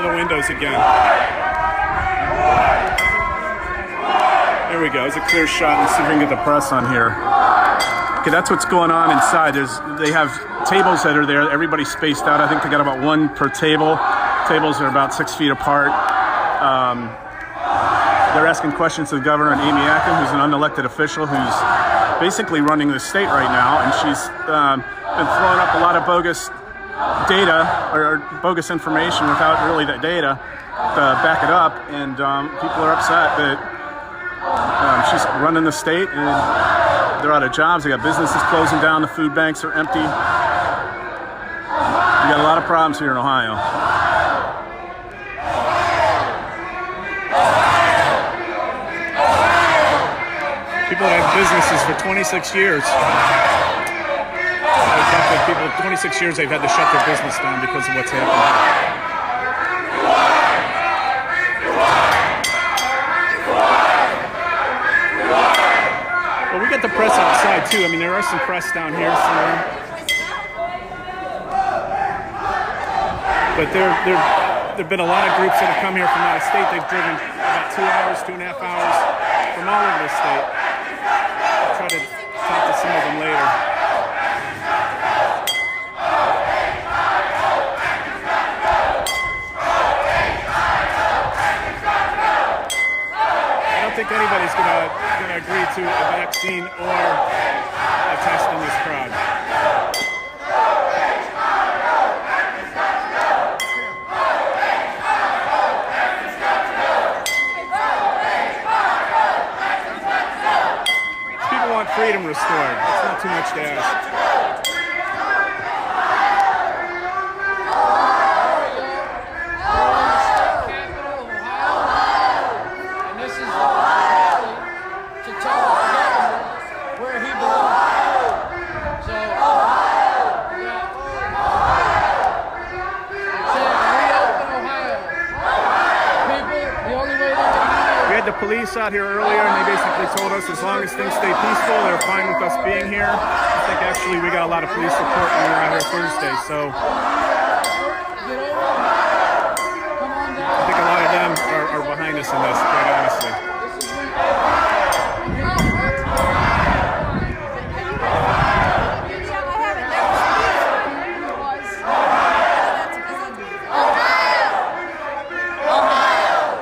the windows again. There we go. It's a clear shot. Let's see if we can get the press on here. Okay, that's what's going on inside. They have tables that are there. Everybody's spaced out. I think they got about one per table. Tables are about 6 feet apart. They're asking questions to the governor and Amy Acton, who's an unelected official who's basically running the state right now, and she's been throwing up a lot of bogus data or bogus information without really that data to back it up, and people are upset that she's running the state and they're out of jobs. They got businesses closing down. The food banks are empty. We got a lot of problems here in Ohio. People that have businesses for 26 years. 26 years they've had to shut their business down because of what's happening. Well, we got the press outside too. I mean, there are some press down here somewhere. But there've been a lot of groups that have come here from out of state. They've driven about 2 hours, 2.5 hours from all over the state. I'll try to talk to some of them later. I don't think anybody's gonna agree to a vaccine or a test in this crowd. People want freedom restored. It's not too much to ask. The police out here earlier, and they basically told us as long as things stay peaceful, they're fine with us being here. I think actually we got a lot of police support when we were out here Thursday, so I think a lot of them are behind us in this, quite honestly.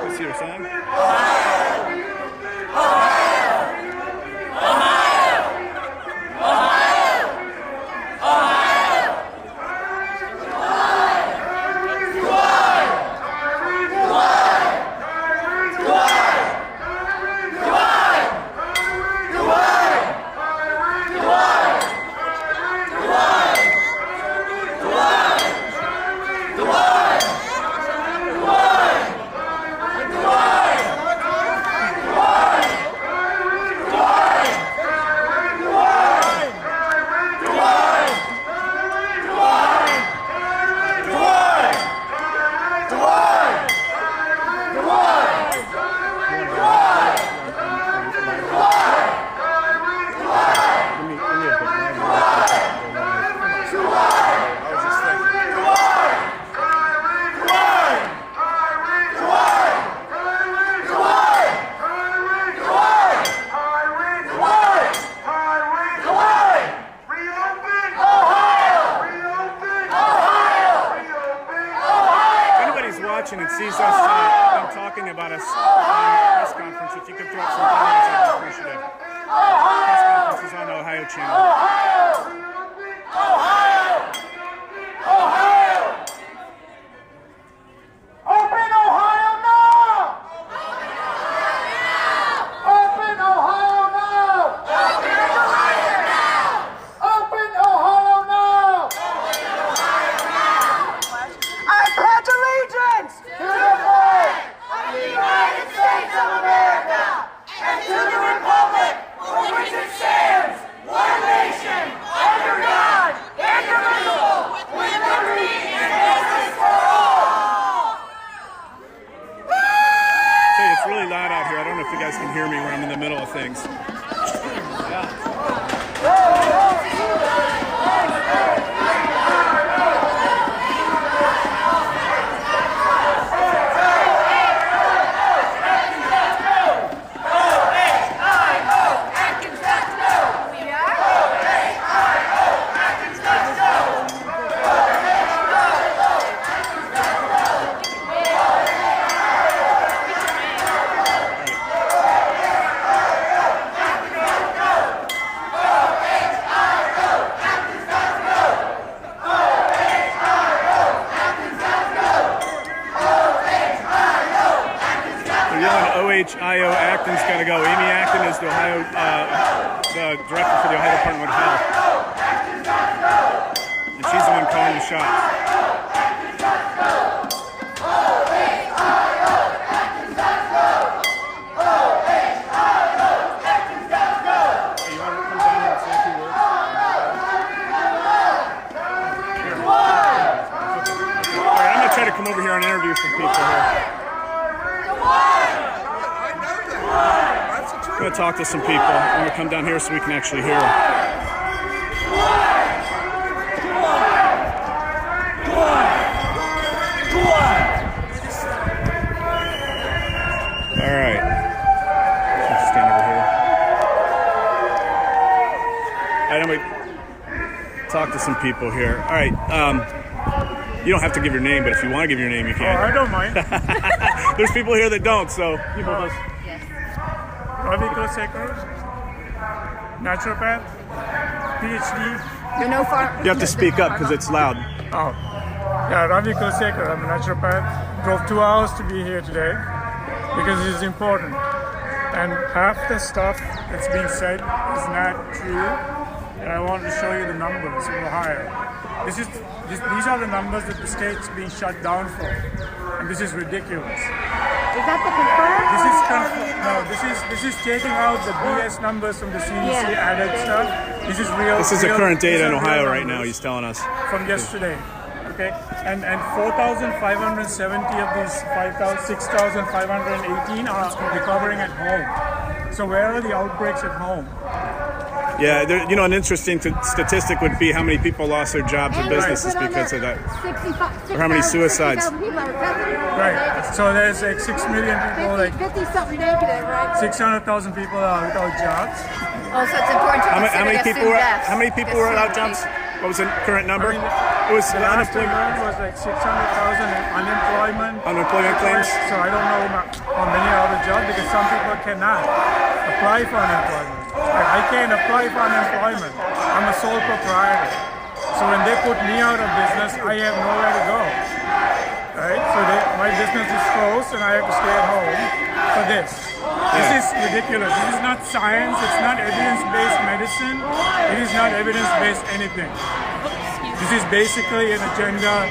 Let's see what you're saying. And sees us talking about us in the press conference, if you could throw up some comments, I'd be appreciative. Press conference is on the Ohio channel. Open Ohio now! Open Ohio now! Open Ohio now! Open Ohio now! I pledge allegiance to the flag of the United States of America and to the republic for which it stands, one nation, under God, indivisible, with liberty and justice for all. Hey, it's really loud out here. I don't know if you guys can hear me when I'm in the middle of things. Yeah. OHIO Acton's got to go. Amy Acton is the director for the Ohio Department of Health. And she's the one calling the shots. Try to come over here and interview some people here. I'm going to talk to some people. I'm going to come down here so we can actually hear them. All right. Let's stand over here. All right, I'm going to talk to some people here. All right. You don't have to give your name, but if you want to give your name, you can. Oh, I don't mind. There's people here that don't, so. Ravi Kosekar, naturopath, PhD. You have to speak up because it's loud. Oh, yeah, Ravi Kosekar. I'm a naturopath. Drove 2 hours to be here today because it is important. And half the stuff that's being said is not true. And I wanted to show you the numbers in Ohio. These are the numbers that the state's being shut down for, and this is ridiculous. Is that the confirmed? This is taking out the BS numbers from the CDC added stuff. This is real. This is the current data in Ohio right now. He's telling us from yesterday. Okay, and 4,570 of these 6,518 are recovering at home. So where are the outbreaks at home? Yeah, an interesting statistic would be how many people lost their jobs and businesses because of that. Or how many suicides. Right. So there's like 6 million people, like 50-something negative, right? 600,000 people are without jobs. Oh, so it's important to How many people were without jobs? jobs? What was the current number? I mean, it was the last I learned was like 600,000 unemployment claims. So I don't know how many are out of job because some people cannot apply for unemployment. Like I can't apply for unemployment. I'm a sole proprietor. So when they put me out of business, I have nowhere to go. Right? So my business is closed and I have to stay at home for this. This is ridiculous. This is not science. It's not evidence-based medicine. It is not evidence-based anything. This is basically an agenda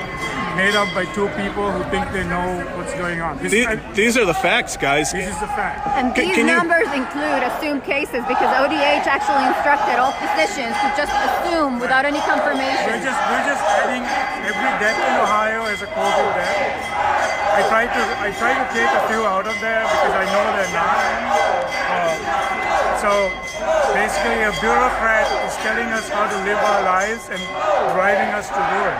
made up by two people who think they know what's going on. These are the facts, guys. This is the fact. And these numbers include assumed cases because ODH actually instructed all physicians to just assume without any confirmation. We're just adding every death in Ohio as a COVID death. I try to take a few out of there because I know they're not. So basically a bureaucrat is telling us how to live our lives and driving us to ruin.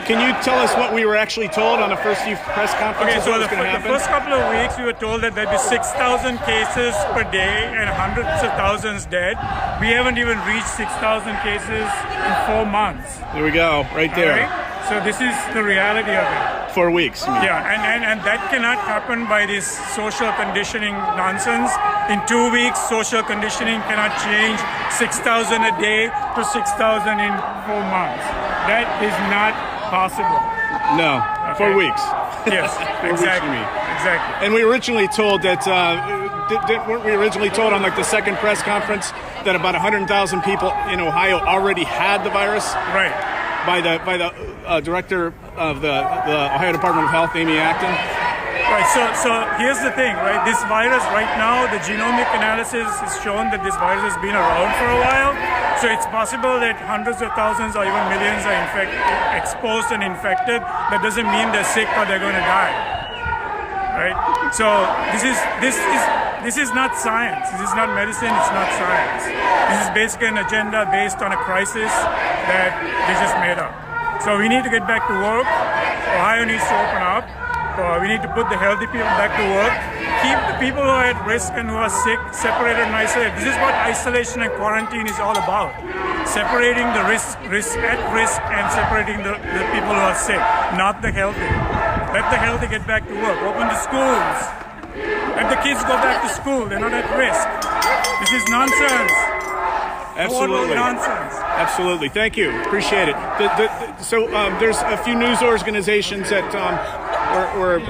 Can you tell us what we were actually told on the first few press conferences? Okay, so the first couple of weeks we were told that there'd be 6,000 cases per day and hundreds of thousands dead. We haven't even reached 6,000 cases in 4 months. There we go, right there. Right? So this is the reality of it. 4 weeks. Yeah, and that cannot happen by this social conditioning nonsense. In 2 weeks, social conditioning cannot change 6,000 a day to 6,000 in 4 months. That is not possible. No, Okay. 4 weeks. Yes, 4 exactly. weeks, Exactly. And we were originally told that, weren't we originally told on like the second press conference that about 100,000 people in Ohio already had the virus? Right. By the director of the Ohio Department of Health, Amy Acton. Right, so here's the thing, right? This virus right now, the genomic analysis has shown that this virus has been around for a while. So it's possible that hundreds of thousands or even millions are exposed and infected. That doesn't mean they're sick or they're going to die. Right? So this is not science. This is not medicine, it's not science. This is basically an agenda based on a crisis that they just made up. So we need to get back to work. Ohio needs to open up. We need to put the healthy people back to work. Keep the people who are at risk and who are sick separated and isolated. This is what isolation and quarantine is all about. Separating the at risk and separating the people who are sick, not the healthy. Let the healthy get back to work. Open the schools. Let the kids go back to school. They're not at risk. This is nonsense. Absolutely. Nonsense. Absolutely. Thank you. Appreciate it. So there's a few news organizations that were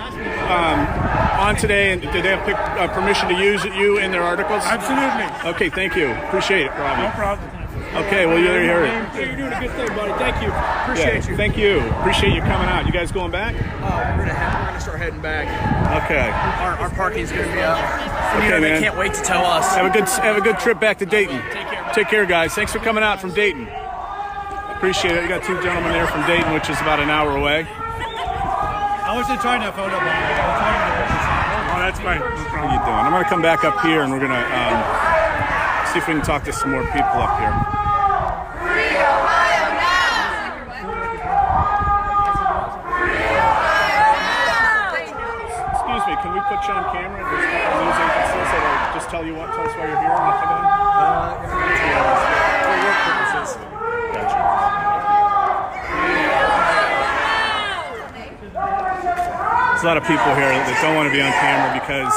on today, and did they have permission to use you in their articles? Absolutely. Okay, thank you. Appreciate it, Robbie. No problem. Okay, well, you're here. You're doing a good thing, buddy. Thank you. Yeah, Appreciate you. thank you. Appreciate you coming out. You guys going back? We're gonna start heading back. Okay. Our parking's gonna be up. Okay, They man. can't wait to tell us. Have a good trip back to Dayton. Take care, man. Take care, guys. Thanks for coming out from Dayton. Appreciate it. You got two gentlemen there from Dayton, which is about an hour away. I wasn't trying to phone up. Oh, that's fine. No How you problem. doing? I'm going to come back up here, and we're going to see if we can talk to some more people up here. Free Ohio now! Free Ohio now! Excuse me, can we put you on camera? There's news agencies that'll just tell us why you're here and what you're doing? For work purposes. Gotcha. There's a lot of people here that don't want to be on camera because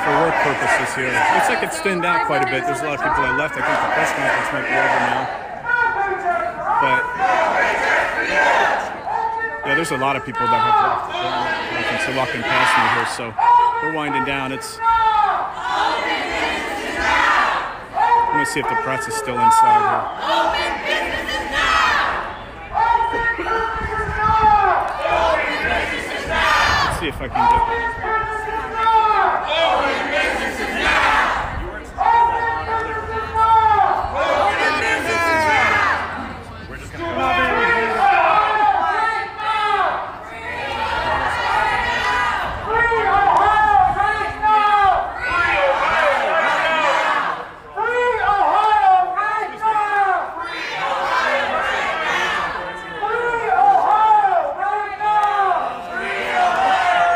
for work purposes here. Looks like it's thinned out quite a bit. There's a lot of people that left. I think the press conference might be over now. But yeah, there's a lot of people that have left. They're walking past me here, so we're winding down. I'm gonna see if the press is still inside here. Open businesses now! Let's see if I can get.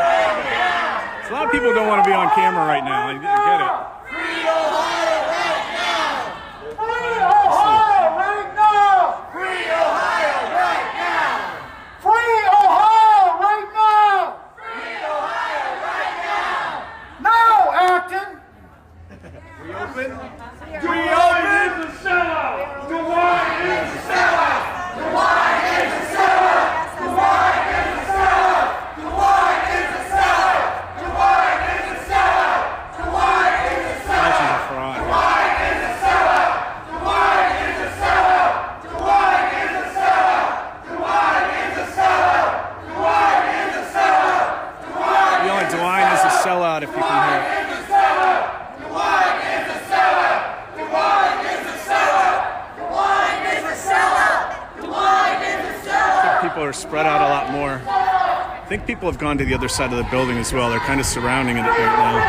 A lot of people don't want to be on camera right now. I get it. Free Ohio right now! Free Ohio right now! Free Ohio right now! Free Ohio right now! Free Ohio right now! Now, Acton! Reopen the sellout! The wine is the sellout! The wine is the sellout! The wine is the sellout! The wine is the sellout! The wine is the sellout! The wine is the sellout! Flashes are fraud. The wine is the sellout! The wine is the sellout! The wine is the sellout! The wine is the sellout! The wine is the sellout! The wine The only DeWine is a sellout if you can hear it. is the sellout! The wine is the sellout! The wine is the sellout! The wine is the sellout! The wine is the sellout! People are spread out a lot more. I think people have gone to the other side of the building as well. They're kind of surrounding it right now.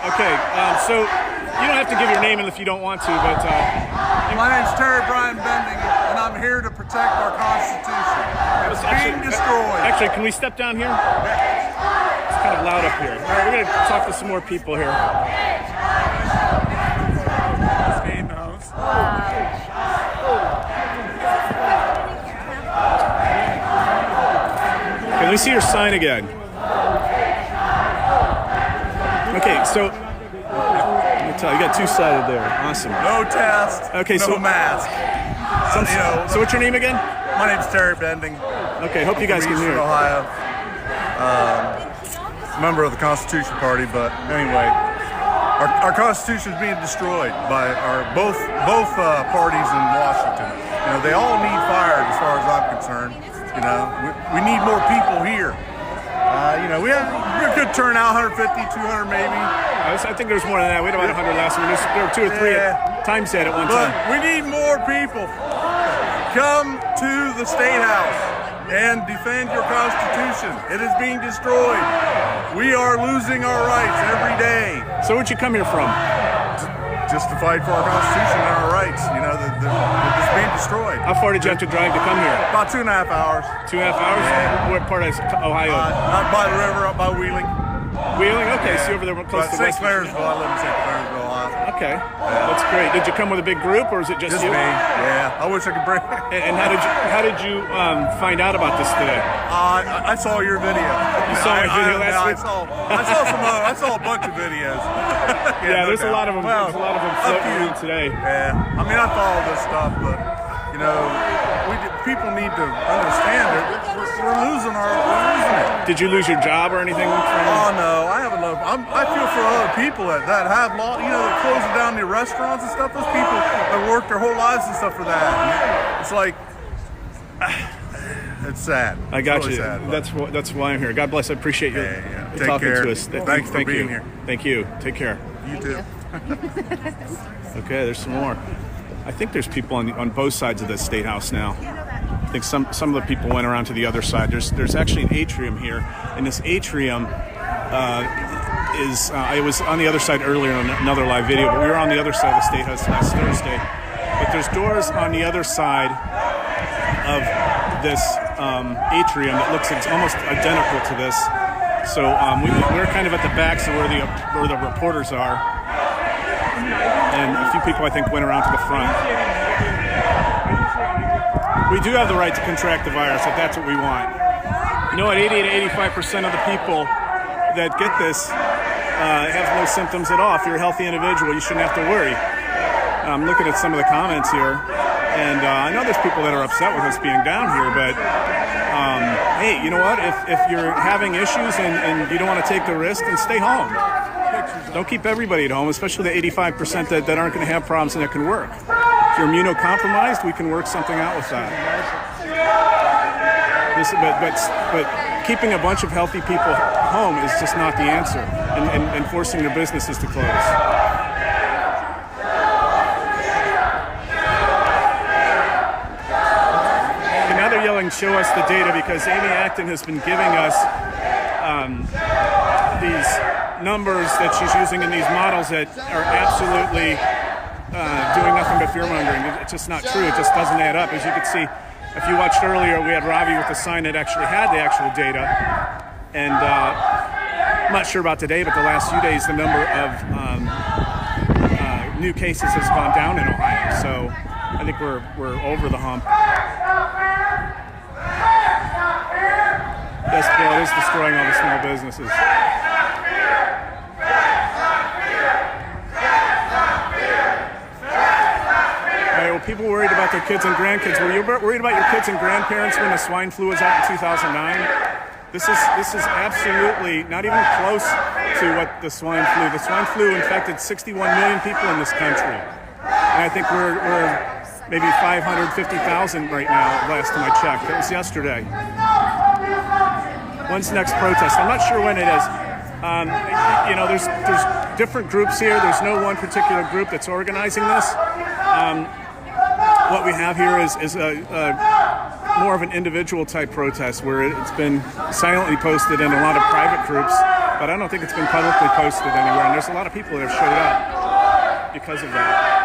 Okay, so you don't have to give your name if you don't want to, but My name's Terry Brian Bending, and I'm here to protect our Constitution. It's being destroyed. Actually, can we step down here? It's kind of loud up here. All right, we're going to talk to some more people here. Stay in the house. Okay, let me see your sign again. Okay, so let me tell you, you got two-sided there. Awesome. No test. Okay, no so- mask. So what's your name again? My name's Terry Bending. Okay, hope you guys can Eastern hear. Ohio. Member of the Constitution Party, but anyway, our Constitution is being destroyed by both parties in Washington. You know, they all need fired as far as I'm concerned. You know, we need more people here. You know, we had a good turnout, 150, 200 maybe. I think there was more than that. We had about 100 last week. There were 2 or 3 Yeah. times that at one But time. we need more people. Come to the State House and defend your Constitution. It is being destroyed. We are losing our rights every day. So where'd you come here from? Just to fight for our Constitution and our rights. You know, they're just being destroyed. How far did you have to drive to come here? About 2.5 hours. 2.5 hours? Yeah. What part of Ohio? Not by the river, up by Wheeling. Wheeling? Okay, so you're over there close About to St. West Clairsville. I live in St. Clairsville, Ohio. Okay, that's great. Did you come with a big group, or is it just Just you? me. Yeah. I wish I could bring. And how did you find out about this today? I saw your video. You saw my video last week? I saw a bunch of videos. Yeah, no there's a doubt. lot of them. Well, There's a lot of them up floating to you. around today. Yeah, I mean, I follow this stuff, but you know, people need to understand that we're losing it. Did you lose your job or anything? Oh no, I have enough. I feel for other people that have law, that closing down the restaurants and stuff. Those people that work their whole lives and stuff for that. And it's like, it's sad. I got It's you. really sad, That's why I'm here. God bless. I appreciate you Yeah. you Take talking care. to us. Thanks for being here. Thank you. Take care. You too. Okay, there's some more. I think there's people on both sides of the State House now. I think some of the people went around to the other side. There's actually an atrium here, and this atrium is. I was on the other side earlier on another live video, but we were on the other side of the State House last Thursday. But there's doors on the other side of this atrium that looks almost identical to this. So we're kind of at the back, so where the reporters are, and a few people I think went around to the front. We do have the right to contract the virus if that's what we want. You know what? 80 to 85% of the people that get this have no symptoms at all. If you're a healthy individual, you shouldn't have to worry. I'm looking at some of the comments here, and I know there's people that are upset with us being down here, but hey, you know what? If you're having issues and you don't want to take the risk, then stay home. Don't keep everybody at home, especially the 85% that aren't going to have problems and that can work. If you're immunocompromised, we can work something out with that. But keeping a bunch of healthy people home is just not the answer, and forcing their businesses to close. And now they're yelling, "Show us the data," because Amy Acton has been giving us these numbers that she's using in these models that are absolutely doing nothing but fear-mongering. It's just not true. It just doesn't add up. As you could see, if you watched earlier, we had Ravi with the sign that actually had the actual data. And I'm not sure about today, but the last few days, the number of new cases has gone down in Ohio. So I think we're over the hump. Yes, Bill, it is destroying all the small businesses. People worried about their kids and grandkids. Were you worried about your kids and grandparents when the swine flu was out in 2009? This is absolutely not even close to what the swine flu. The swine flu infected 61 million people in this country, and I think we're maybe 550,000 right now. Last time I checked, that was yesterday. When's the next protest? I'm not sure when it is. There's different groups here. There's no one particular group that's organizing this. What we have here is more of an individual type protest where it's been silently posted in a lot of private groups, but I don't think it's been publicly posted anywhere. And there's a lot of people that have showed up because of that.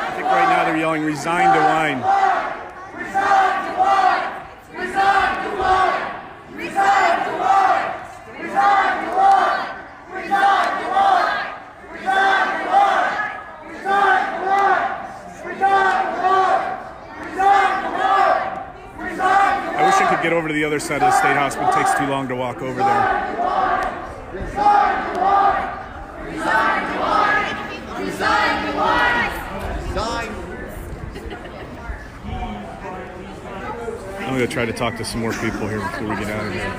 I think right now they're yelling, "Resign to wine." Get over to the other side of the State House, but it takes too long to walk over there. I'm going to try to talk to some more people here before we get out of here.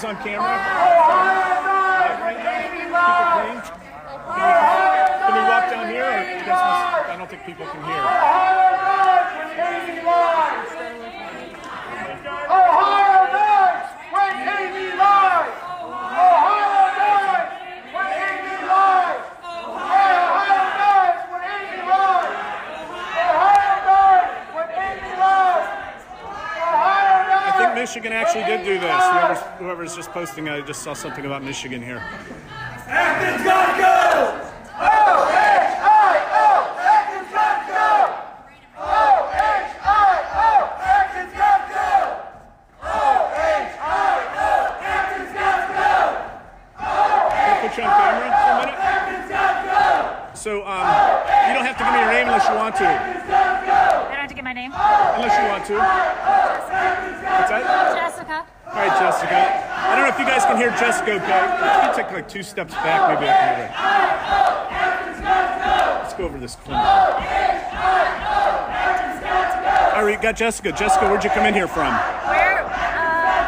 On camera. Can we walk down here? Or I don't think people can hear. Ohio dies when Amy lies. Ohio dies when Amy lies. Ohio dies when Amy lies. Ohio dies when Amy lies. I think Michigan actually did do this. Whoever's just posting, I just saw something about Michigan here. Acton's gotta go! O-H-I-O! Acton's gotta go! O-H-I-O! Acton's gotta go! O-H-I-O! Acton's gotta go! Can I put you on camera for a minute? Acton's gotta go! So, you don't have to give me your name unless you want to. I don't have to get my name. Unless you want to. What's that? Jessica. All right, Jessica. I don't know if you guys can hear Jessica okay. If you take like 2 steps back, maybe I can hear her. Let's go over this corner. All right, you got Jessica. Jessica, where'd you come in here from? Where?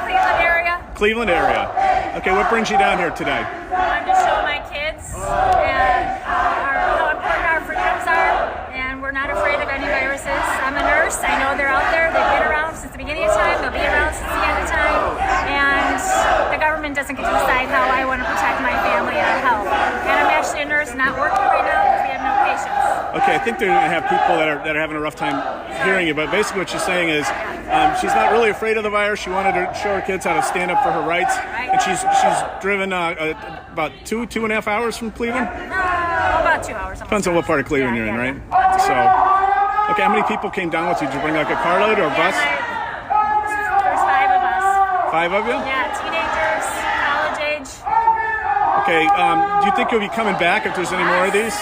Cleveland area. Cleveland area. Okay, what brings you down here today? I'm to show my kids and how important our freedoms are, and we're not afraid of any viruses. I'm a nurse. I know they're out there. They've been around since the beginning of time. They'll be around since the end of time. And the government doesn't get to decide how I want to protect my family and health. And I'm actually a nurse, not working right now because we have no patients. Okay, I think they're going to have people that are having a rough time hearing you, but basically what she's saying is she's not really afraid of the virus. She wanted to show her kids how to stand up for her rights, and she's driven about 2.5 hours from Cleveland. About 2 hours. Depends on what part of Cleveland you're in, right? So, okay, how many people came down with you? Did you bring like a carload or a bus? There's 5 of us. 5 of you? Yeah, teenagers, college age. Okay, do you think you'll be coming back if there's any more of these?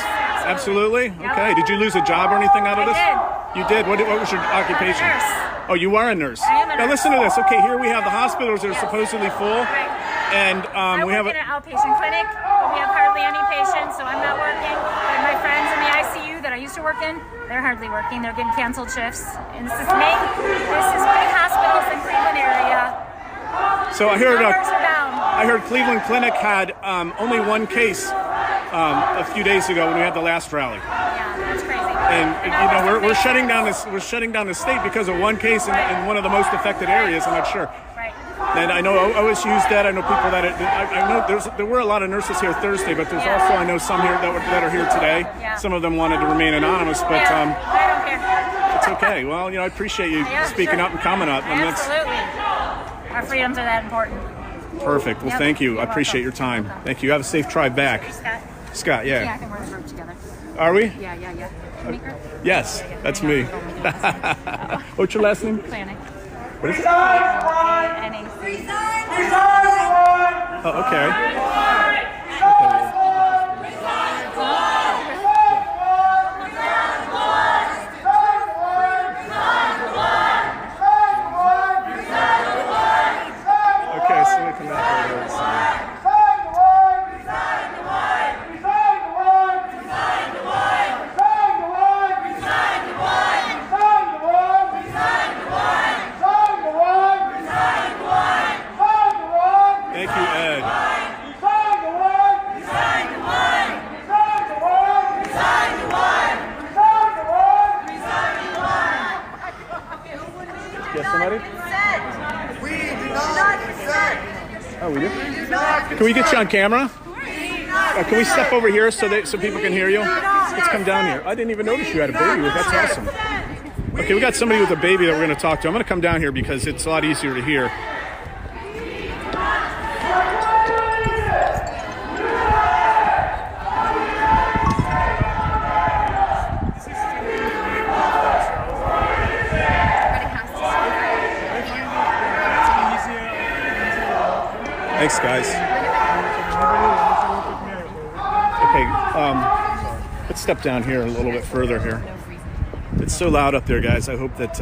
Absolutely? Okay, did you lose a job or anything out of this? I You did? What was your occupation? I'm a nurse. Oh, you are a nurse. I am a Now nurse. listen to this. Okay, here we have the hospitals that are Yes. supposedly full. Right. And I we have work in an outpatient clinic, but we have hardly any patients, so I'm not working. But my friends in the ICU that I used to work in, they're hardly working. They're getting canceled shifts. And this is big hospitals in Cleveland area. So I heard Numbers are down. I heard Cleveland Clinic had only 1 case a few days ago when we had the last rally. Yeah, that's crazy. And we're shutting down this the state because of 1 case in one of the most affected areas. I'm not sure. Right. And I know OSU's dead. I know people that I know there were a lot of nurses here Thursday, but there's also I know some here that are here today. Yeah. Some of them wanted to remain anonymous, but I don't care. it's okay. Well, I appreciate you Yeah, speaking sure. up and coming up. And that's Absolutely. Our freedoms are that important. perfect. Well, Yep. thank you. You're I appreciate welcome. your time. Welcome. Thank you. Have a safe drive back. Scott? Scott, Yeah, I yeah. think we're in a group together. Are we? Yeah. Maker? Yes, that's me. What's your last name? Planning. What is it? NAC. Oh, okay. Okay, so we come back over here. Thank you, Ed. Yes, somebody? Oh, we do? Can we get you on camera? Can we step over here so people can hear you? Let's come down here. I didn't even notice you had a baby. That's awesome. Okay, we got somebody with a baby that we're going to talk to. I'm going to come down here because it's a lot easier to hear. Thanks, guys. Okay, let's step down here a little bit further here. It's so loud up there, guys. I hope that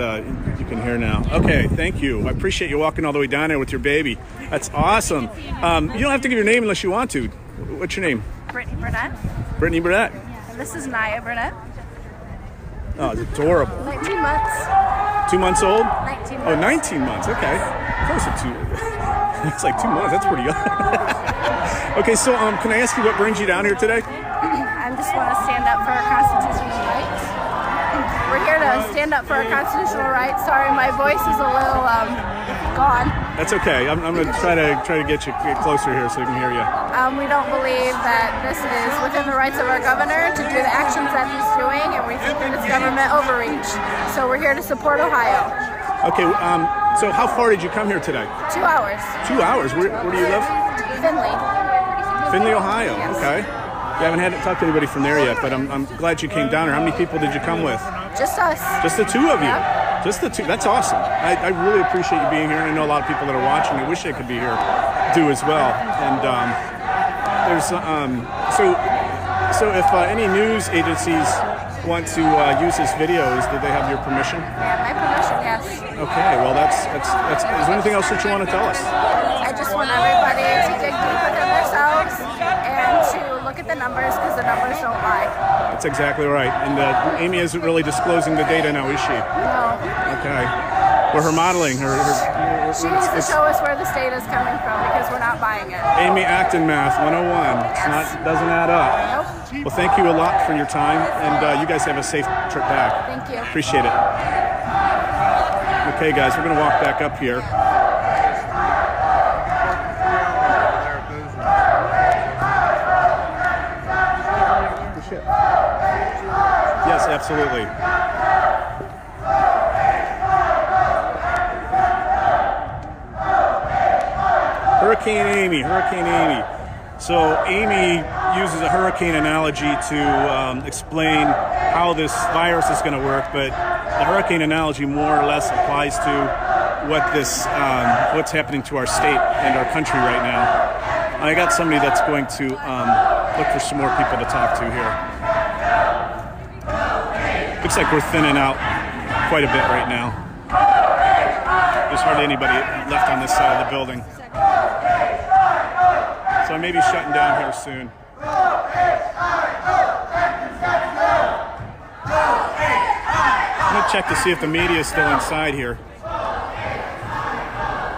you can hear now. Okay, thank you. I appreciate you walking all the way down there with your baby. That's awesome. You don't have to give your name unless you want to. What's your name? Brittany Burnett. Brittany Burnett. And this is Naya Burnett. Oh, it's adorable. 19 months. 2 months old? 19 months. Oh, 19 months. Okay. Close to 2. It's like 2 months. That's pretty young. Okay, so can I ask you what brings you down here today? I just want to stand up for our constitutional rights. We're here to stand up for our constitutional rights. Sorry, my voice is a little gone. That's okay. I'm going to try to get closer here so I can hear you. We don't believe that this is within the rights of our governor to do the actions that he's doing, and we think that it's government overreach. So we're here to support Ohio. Okay, so how far did you come here today? 2 hours. 2 hours? Where do you live? Finley. Findlay, Ohio. Yes. Okay. You haven't had to talk to anybody from there yet, but I'm glad you came down here. How many people did you come with? Just us. Just the two of you. Yep. Just the two. That's awesome. I really appreciate you being here, and I know a lot of people that are watching. I wish they could be here, do as well. And there's so if any news agencies want to use this videos, do they have your permission? Yeah, my permission, yes. Okay. Well, that's. Is there anything else that you want to tell us? I just want everybody to dig deep within themselves and to look at the numbers because the numbers don't lie. That's exactly right. And Amy isn't really disclosing the data now, is she? No. Okay. Well, her modeling, She needs to show us where this data is coming from because we're not buying it. Amy Acton Math 101. It's doesn't add up. Nope. Well, thank you a lot for your time, and you guys have a safe trip back. Thank you. Appreciate it. Okay, guys, we're going to walk back up here. Yes, absolutely. Hurricane Amy. So Amy uses a hurricane analogy to explain how this virus is going to work, but the hurricane analogy more or less applies to what's happening to our state and our country right now. I got somebody that's going to look for some more people to talk to here. Looks like we're thinning out quite a bit right now. There's hardly anybody left on this side of the building. So I may be shutting down here soon. I'm going to check to see if the media is still inside here.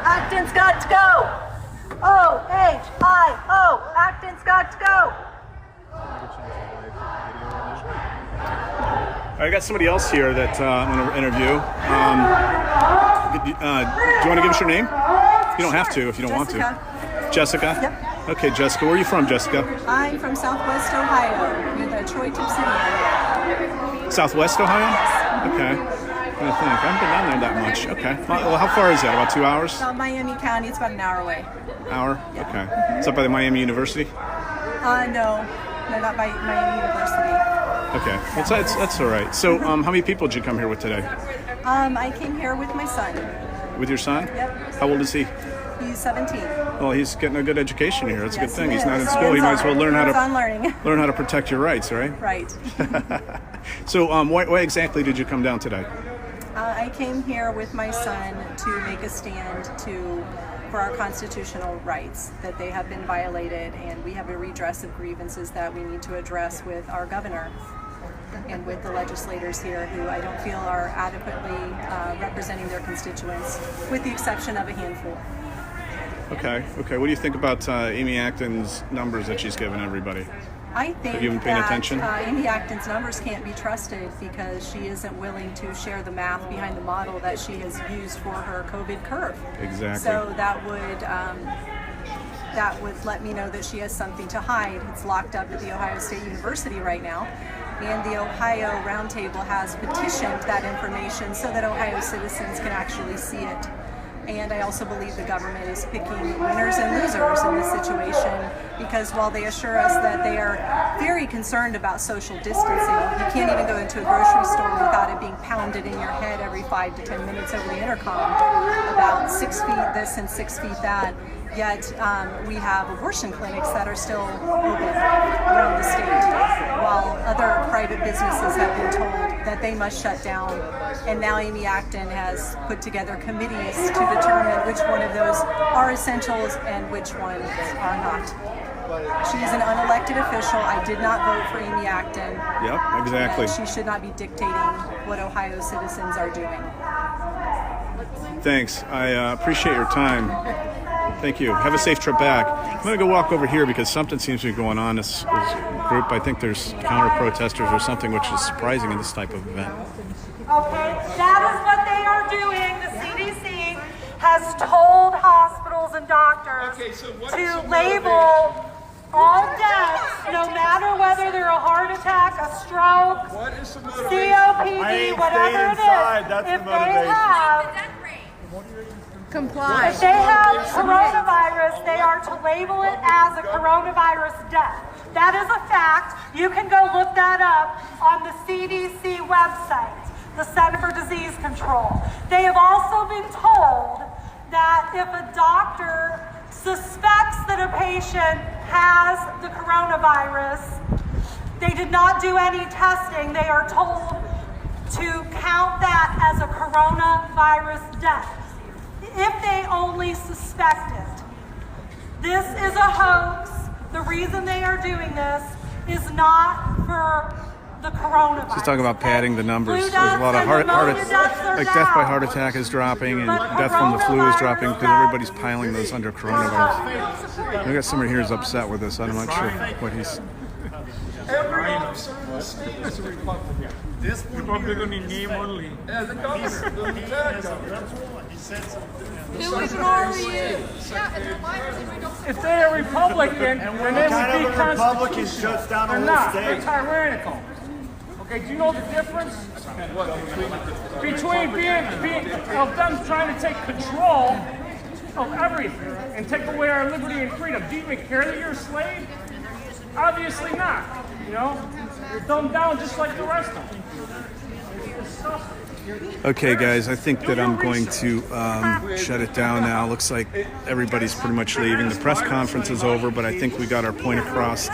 Acton's got to go. OHIO. Acton's got to go. I got somebody else here that I'm going to interview. Do you want to give us your name? You don't have to if you don't want to. Jessica? Yep. Okay, Jessica. Where are you from, Jessica? I'm from Southwest Ohio, near the Troy Tip City area. Southwest Ohio? Okay. I'm gonna think. I haven't been down there that much. Okay. Well, how far is that? About 2 hours? Miami County, it's about an hour away. Hour? Okay. Is that by the Miami University? No, not by Miami University. Okay. Well, that's all right. So, how many people did you come here with today? I came here with my son. With your son? Yep. How old is he? He's 17. Well, he's getting a good education here. That's a good Yes, thing. he He's not in is. school. He might as well learn how Hands-on to learning. learn how to protect your rights, right? Right. So, why exactly did you come down today? I came here with my son to make a stand for our constitutional rights, that they have been violated, and we have a redress of grievances that we need to address with our governor and with the legislators here who I don't feel are adequately representing their constituents, with the exception of a handful. Okay. What do you think about Amy Acton's numbers that she's given everybody? I think Have you been paying that attention? Amy Acton's numbers can't be trusted because she isn't willing to share the math behind the model that she has used for her COVID curve. Exactly. So that would let me know that she has something to hide. It's locked up at the Ohio State University right now. And the Ohio Roundtable has petitioned that information so that Ohio citizens can actually see it. And I also believe the government is picking winners and losers in this situation because while they assure us that they are very concerned about social distancing, you can't even go into a grocery store without it being pounded in your head every 5 to 10 minutes over the intercom about 6 feet this and 6 feet that. Yet we have abortion clinics that are still open around the state, while other private businesses have been told that they must shut down. And now Amy Acton has put together committees to determine which one of those are essentials and which ones are not. She is an unelected official. I did not vote for Amy Acton. Yep, exactly. And she should not be dictating what Ohio citizens are doing. Thanks. I appreciate your time. Thank you. Have a safe trip back. I'm going to go walk over here because something seems to be going on. This group, I think there's counter-protesters or something, which is surprising in this type of event. Okay, that is what they are doing. The CDC has told hospitals and doctors to label all deaths, no matter whether they're a heart attack, a stroke, COPD, whatever it is. If they have Comply. If they have coronavirus, they are to label it as a coronavirus death. That is a fact. You can go look that up on the CDC website, the Center for Disease Control. They have also been told that if a doctor suspects that a patient has the coronavirus, they did not do any testing, they are told to count that as a coronavirus death, if they only suspect it. This is a hoax. The reason they are doing this is not for the coronavirus. She's talking about padding the numbers. Flu There's a lot of deaths and pneumonia deaths are like death by down. heart attack is dropping, and But death from the flu is dropping coronavirus because everybody's piling those under coronavirus. We got somebody here who's upset with us. I'm not sure what he's. Every officer in the state is a Republican. This Republican in name only. As a governor, the lieutenant governor. If they're a Republican, then they would be constitutional. They're not. They're tyrannical. Okay, do you know the difference between being of them trying to take control of everything and take away our liberty and freedom? Do you even care that you're a slave? Obviously not. You know, you're dumbed down just like the rest of them. Okay, guys, I think that I'm going to shut it down now. Looks like everybody's pretty much leaving. The press conference is over, but I think we got our point across.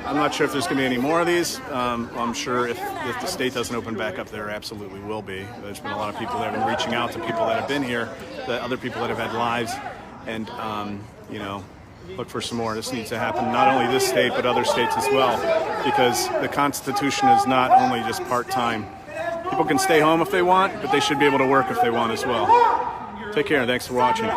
I'm not sure if there's going to be any more of these. I'm sure if the state doesn't open back up, there absolutely will be. There's been a lot of people that have been reaching out to people that have been here, the other people that have had lives, and you know, look for some more. This needs to happen, not only this state, but other states as well, because the Constitution is not only just part-time. People can stay home if they want, but they should be able to work if they want as well. Take care, and thanks for watching.